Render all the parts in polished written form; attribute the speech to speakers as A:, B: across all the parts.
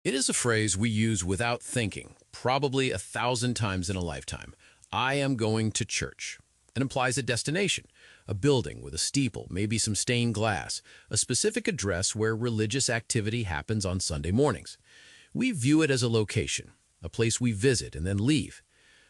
A: It is a phrase we use without thinking, probably 1,000 times in a lifetime. I am going to church. It implies a destination, a building with a steeple, maybe some stained glass, a specific address where religious activity happens on Sunday mornings. We view it as a location, a place we visit and then leave.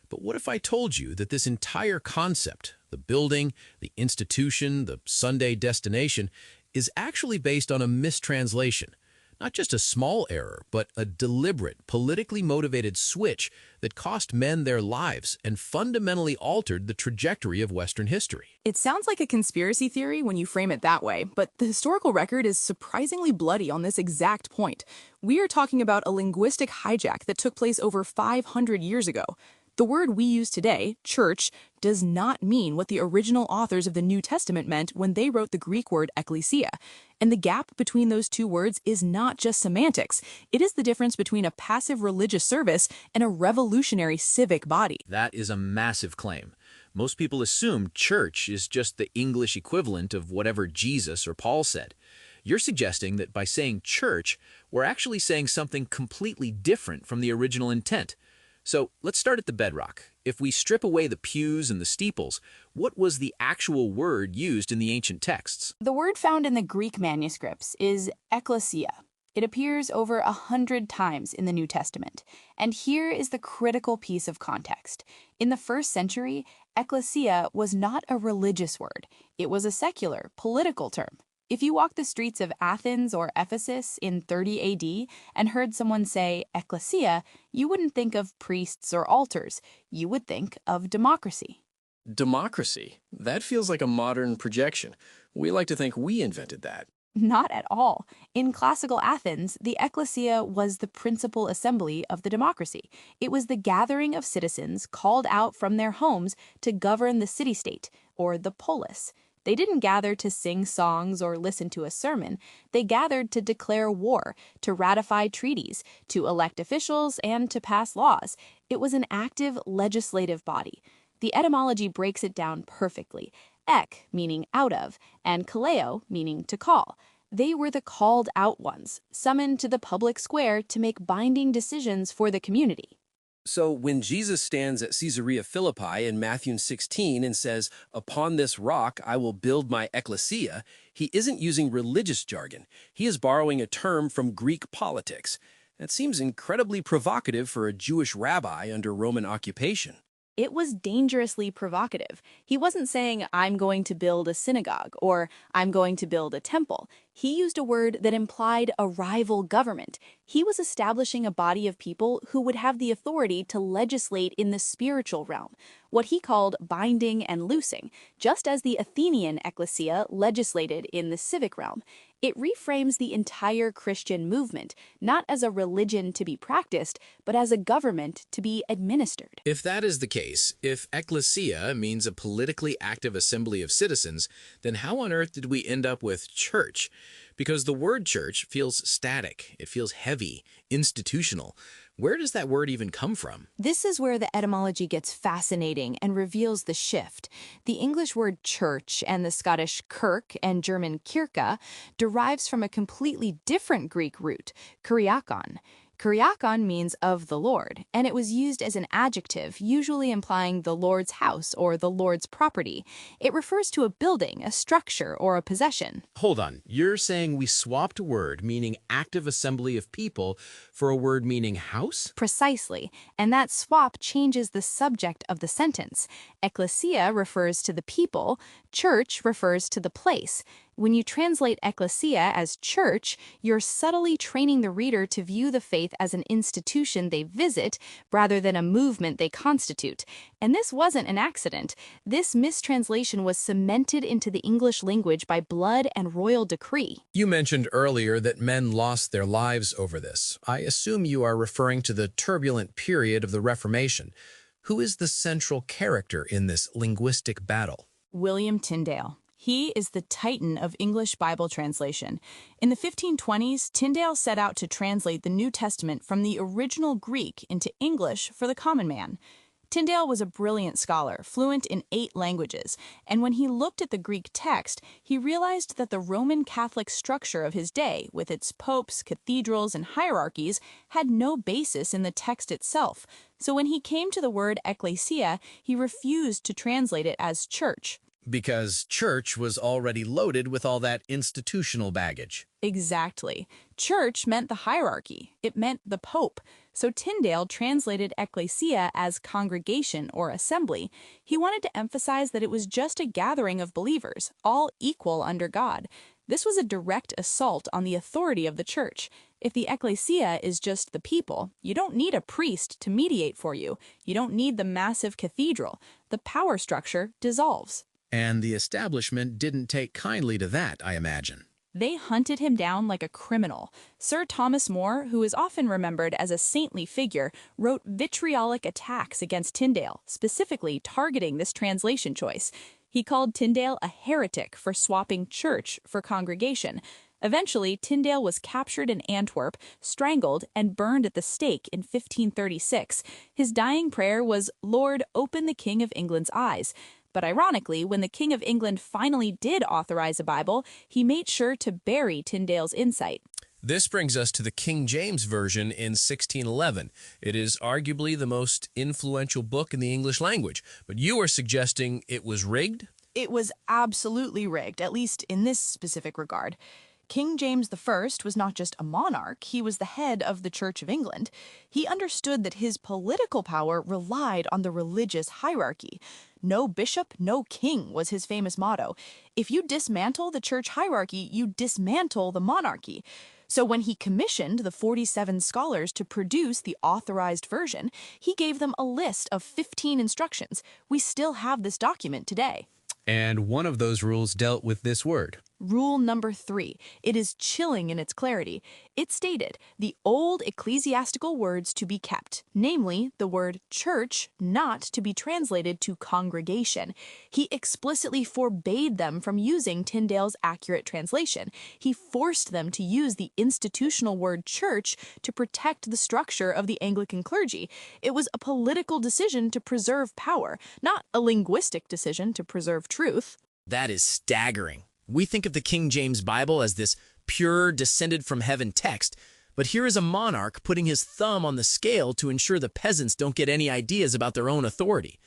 A: But what if I told you that this entire concept, the building, the institution, the Sunday destination, is actually based on a mistranslation? Not just a small error, but a deliberate, politically motivated switch that cost men their lives and fundamentally altered the trajectory of Western history.
B: It sounds like a conspiracy theory when you frame it that way, but the historical record is surprisingly bloody on this exact point. We are talking about a linguistic hijack that took place over 500 years ago. The word we use today, church, does not mean what the original authors of the New Testament meant when they wrote the Greek word ekklesia. And the gap between those two words is not just semantics. It is the difference between a passive religious service and a revolutionary civic body.
C: That is a massive claim. Most people assume church is just the English equivalent of whatever Jesus or Paul said. You're suggesting that by saying church, we're actually saying something completely different from the original intent. So let's start at the bedrock. If we strip away the pews and the steeples, what was the actual word used in the ancient texts?
D: The word found in the Greek manuscripts is ekklesia. It appears over 100 times in the New Testament. And here is the critical piece of context. In the first century, ekklesia was not a religious word. It was a secular, political term. If you walked the streets of Athens or Ephesus in 30 AD and heard someone say ekklesia, you wouldn't think of priests or altars. You would think of democracy.
E: Democracy? That feels like a modern projection. We like to think we invented that.
D: Not at all. In classical Athens, the ekklesia was the principal assembly of the democracy. It was the gathering of citizens called out from their homes to govern the city-state, or the polis. They didn't gather to sing songs or listen to a sermon. They gathered to declare war, to ratify treaties, to elect officials, and to pass laws. It was an active legislative body. The etymology breaks it down perfectly. Ek, meaning out of, and kaleo, meaning to call. They were the called out ones, summoned to the public square to make binding decisions for the community.
F: So when Jesus stands at Caesarea Philippi in Matthew 16 and says, "Upon this rock I will build my ekklesia," he isn't using religious jargon. He is borrowing a term from Greek politics. That seems incredibly provocative for a Jewish rabbi under Roman occupation.
D: It was dangerously provocative. He wasn't saying, "I'm going to build a synagogue," or "I'm going to build a temple." He used a word that implied a rival government. He was establishing a body of people who would have the authority to legislate in the spiritual realm, what he called binding and loosing, just as the Athenian ekklesia legislated in the civic realm. It reframes the entire Christian movement, not as a religion to be practiced, but as a government to be administered.
C: If that is the case, if ekklesia means a politically active assembly of citizens, then how on earth did we end up with church? Because the word church feels static, it feels heavy, institutional. Where does that word even come from?
D: This is where the etymology gets fascinating and reveals the shift. The English word church and the Scottish kirk and German kirke derives from a completely different Greek root, kuriakon. Kuriakon means of the Lord, and it was used as an adjective, usually implying the Lord's house or the Lord's property. It refers to a building, a structure, or a possession.
A: Hold on, you're saying we swapped a word meaning active assembly of people for a word meaning house?
D: Precisely, and that swap changes the subject of the sentence. Ekklesia refers to the people, church refers to the place. When you translate ekklesia as church, you're subtly training the reader to view the faith as an institution they visit rather than a movement they constitute. And this wasn't an accident. This mistranslation was cemented into the English language by blood and royal decree.
A: You mentioned earlier that men lost their lives over this. I assume you are referring to the turbulent period of the Reformation. Who is the central character in this linguistic battle?
B: William Tyndale. He is the titan of English Bible translation. In the 1520s, Tyndale set out to translate the New Testament from the original Greek into English for the common man. Tyndale was a brilliant scholar, fluent in 8 languages, and when he looked at the Greek text, he realized that the Roman Catholic structure of his day, with its popes, cathedrals, and hierarchies, had no basis in the text itself. So when he came to the word ekklesia, he refused to translate it as church.
C: Because church was already loaded with all that institutional baggage.
B: Exactly. Church meant the hierarchy. It meant the pope. So Tyndale translated ekklesia as congregation or assembly. He wanted to emphasize that it was just a gathering of believers, all equal under God. This was a direct assault on the authority of the church. If the ekklesia is just the people, you don't need a priest to mediate for you. You don't need the massive cathedral. The power structure dissolves.
C: And the establishment didn't take kindly to that, I imagine.
B: They hunted him down like a criminal. Sir Thomas More, who is often remembered as a saintly figure, wrote vitriolic attacks against Tyndale, specifically targeting this translation choice. He called Tyndale a heretic for swapping church for congregation. Eventually, Tyndale was captured in Antwerp, strangled, and burned at the stake in 1536. His dying prayer was, "Lord, open the King of England's eyes." But ironically, when the King of England finally did authorize a Bible, he made sure to bury Tyndale's insight.
A: This brings us to the King James Version in 1611. It is arguably the most influential book in the English language, but you are suggesting it was rigged?
B: It was absolutely rigged, at least in this specific regard. King James I was not just a monarch, he was the head of the Church of England. He understood that his political power relied on the religious hierarchy. No bishop, no king was his famous motto. If you dismantle the church hierarchy, you dismantle the monarchy. So when he commissioned the 47 scholars to produce the authorized version, he gave them a list of 15 instructions. We still have this document today.
C: And one of those rules dealt with this word.
B: Rule number 3. It is chilling in its clarity. It stated the old ecclesiastical words to be kept, namely the word church not to be translated to congregation. He explicitly forbade them from using Tyndale's accurate translation. He forced them to use the institutional word church to protect the structure of the Anglican clergy. It was a political decision to preserve power, not a linguistic decision to preserve truth.
C: That is staggering. We think of the King James Bible as this pure, descended from heaven text, but here is a monarch putting his thumb on the scale to ensure the peasants don't get any ideas about their own authority.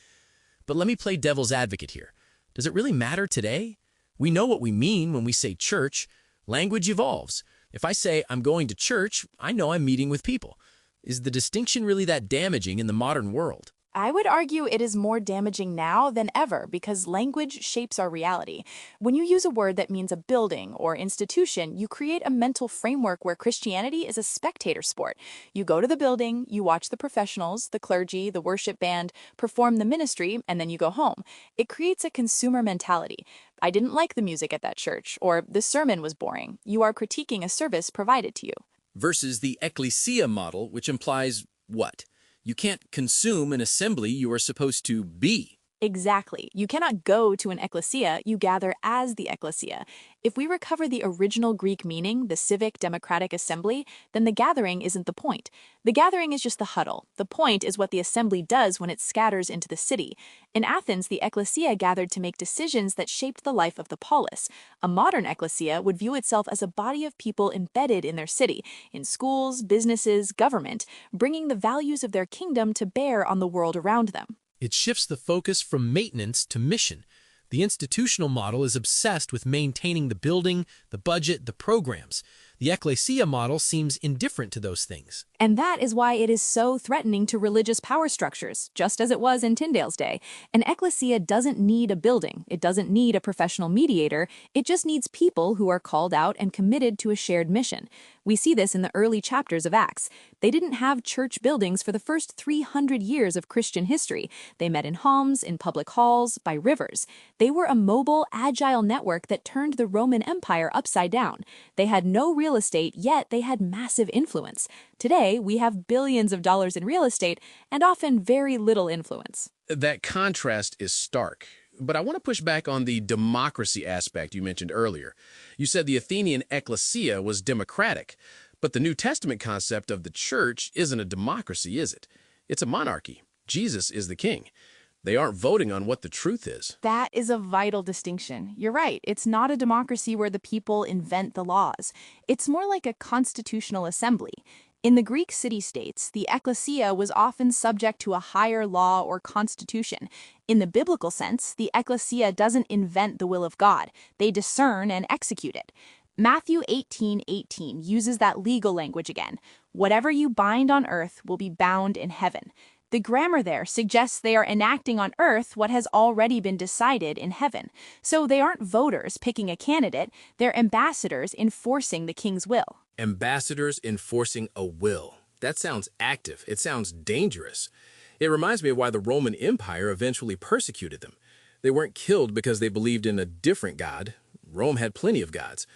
C: But let me play devil's advocate here. Does it really matter today? We know what we mean when we say church. Language evolves. If I say I'm going to church, I know I'm meeting with people. Is the distinction really that damaging in the modern world?
B: I would argue it is more damaging now than ever because language shapes our reality. When you use a word that means a building or institution, you create a mental framework where Christianity is a spectator sport. You go to the building, you watch the professionals, the clergy, the worship band, perform the ministry, and then you go home. It creates a consumer mentality. I didn't like the music at that church, or the sermon was boring. You are critiquing a service provided to you.
E: Versus the Ekklesia model, which implies what? You can't consume an assembly, you are supposed to be.
B: Exactly. You cannot go to an ekklesia, you gather as the ekklesia. If we recover the original Greek meaning, the civic democratic assembly, then the gathering isn't the point. The gathering is just the huddle. The point is what the assembly does when it scatters into the city. In Athens, the ekklesia gathered to make decisions that shaped the life of the polis. A modern ekklesia would view itself as a body of people embedded in their city, in schools, businesses, government, bringing the values of their kingdom to bear on the world around them.
A: It shifts the focus from maintenance to mission. The institutional model is obsessed with maintaining the building, the budget, the programs. The Ekklesia model seems indifferent to those things.
B: And that is why it is so threatening to religious power structures, just as it was in Tyndale's day. An ekklesia doesn't need a building. It doesn't need a professional mediator. It just needs people who are called out and committed to a shared mission. We see this in the early chapters of Acts. They didn't have church buildings for the first 300 years of Christian history. They met in homes, in public halls, by rivers. They were a mobile, agile network that turned the Roman Empire upside down. They had no real estate, yet they had massive influence. Today, we have billions of dollars in real estate and often very little influence.
A: That contrast is stark. But I want to push back on the democracy aspect you mentioned earlier. You said the Athenian Ekklesia was democratic, but the New Testament concept of the church isn't a democracy, is it? It's a monarchy. Jesus is the king. They aren't voting on what the truth is.
B: That is a vital distinction. You're right. It's not a democracy where the people invent the laws. It's more like a constitutional assembly. In the Greek city-states, the Ekklesia was often subject to a higher law or constitution. In the biblical sense, the Ekklesia doesn't invent the will of God. They discern and execute it. Matthew 18:18 uses that legal language again. Whatever you bind on earth will be bound in heaven. The grammar there suggests they are enacting on earth what has already been decided in heaven. So they aren't voters picking a candidate, they're ambassadors enforcing the king's will.
A: Ambassadors enforcing a will. That sounds active. It sounds dangerous. It reminds me of why the Roman Empire eventually persecuted them. They weren't killed because they believed in a different god. Rome had plenty of gods.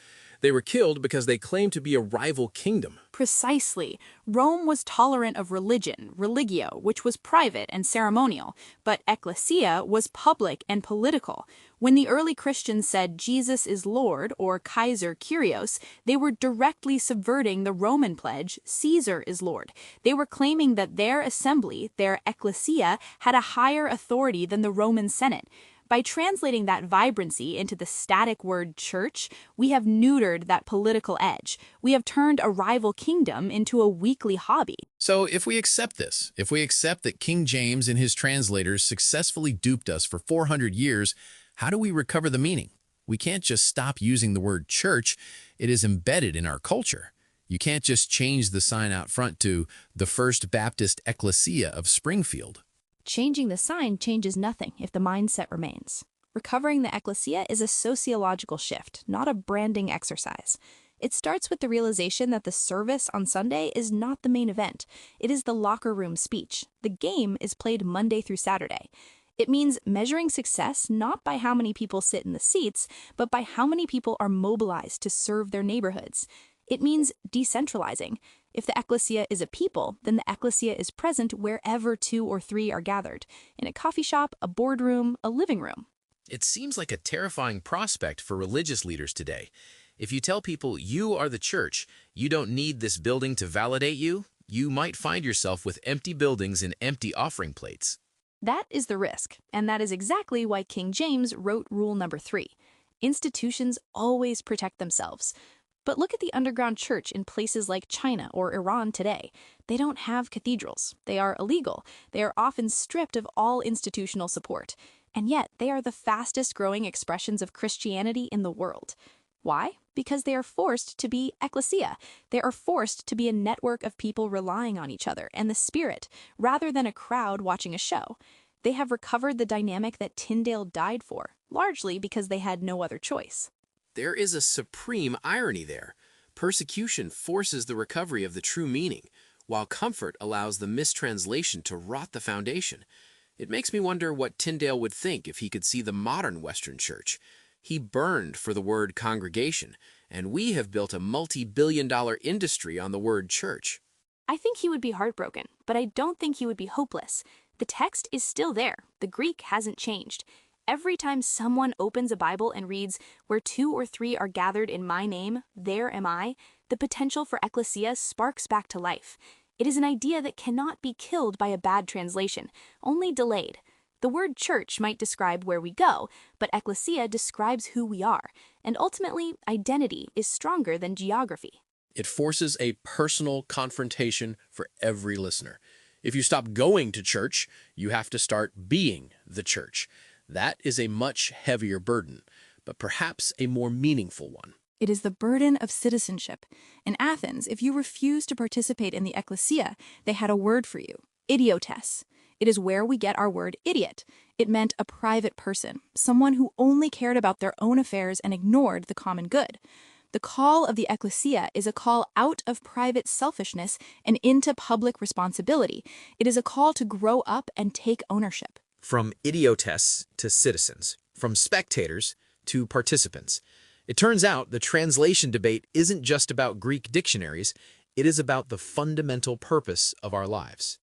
A: They were killed because they claimed to be a rival kingdom.
B: Precisely. Rome was tolerant of religion, religio, which was private and ceremonial, but ecclesia was public and political. When the early Christians said Jesus is Lord or Kaiser Kyrios, they were directly subverting the Roman pledge, Caesar is Lord. They were claiming that their assembly, their ecclesia, had a higher authority than the Roman Senate. By translating that vibrancy into the static word church, we have neutered that political edge. We have turned a rival kingdom into a weekly hobby.
A: So if we accept this, if we accept that King James and his translators successfully duped us for 400 years, how do we recover the meaning? We can't just stop using the word church. It is embedded in our culture. You can't just change the sign out front to the First Baptist Ekklesia of Springfield.
D: Changing the sign changes nothing if the mindset remains. Recovering the ecclesia is a sociological shift, not a branding exercise. It starts with the realization that the service on Sunday is not the main event. It is the locker room speech. The game is played Monday through Saturday. It means measuring success not by how many people sit in the seats, but by how many people are mobilized to serve their neighborhoods. It means decentralizing. If the ecclesia is a people, then the ecclesia is present wherever 2 or 3 are gathered, in a coffee shop, a boardroom, a living room.
A: It seems like a terrifying prospect for religious leaders today. If you tell people you are the church, you don't need this building to validate you, you might find yourself with empty buildings and empty offering plates.
D: That is the risk, and that is exactly why King James wrote rule number 3. Institutions always protect themselves. But look at the underground church in places like China or Iran today. They don't have cathedrals. They are illegal. They are often stripped of all institutional support. And yet, they are the fastest growing expressions of Christianity in the world. Why? Because they are forced to be ecclesia. They are forced to be a network of people relying on each other and the Spirit, rather than a crowd watching a show. They have recovered the dynamic that Tyndale died for, largely because they had no other choice.
A: There is a supreme irony there. Persecution forces the recovery of the true meaning, while comfort allows the mistranslation to rot the foundation. It makes me wonder what Tyndale would think if he could see the modern Western Church. He burned for the word congregation, and we have built a multi-billion-dollar industry on the word church.
D: I think he would be heartbroken, but I don't think he would be hopeless. The text is still there. The Greek hasn't changed. Every time someone opens a Bible and reads, "Where 2 or 3 are gathered in my name, there am I," the potential for ecclesia sparks back to life. It is an idea that cannot be killed by a bad translation, only delayed. The word church might describe where we go, but ecclesia describes who we are, and ultimately, identity is stronger than geography.
A: It forces a personal confrontation for every listener. If you stop going to church, you have to start being the church. That is a much heavier burden, but perhaps a more meaningful one.
B: It is the burden of citizenship. In Athens, if you refused to participate in the ecclesia, they had a word for you, idiotes. It is where we get our word idiot. It meant a private person, someone who only cared about their own affairs and ignored the common good. The call of the ecclesia is a call out of private selfishness and into public responsibility. It is a call to grow up and take ownership.
C: From idiotes to citizens, from spectators to participants. It turns out the translation debate isn't just about Greek dictionaries, it is about the fundamental purpose of our lives.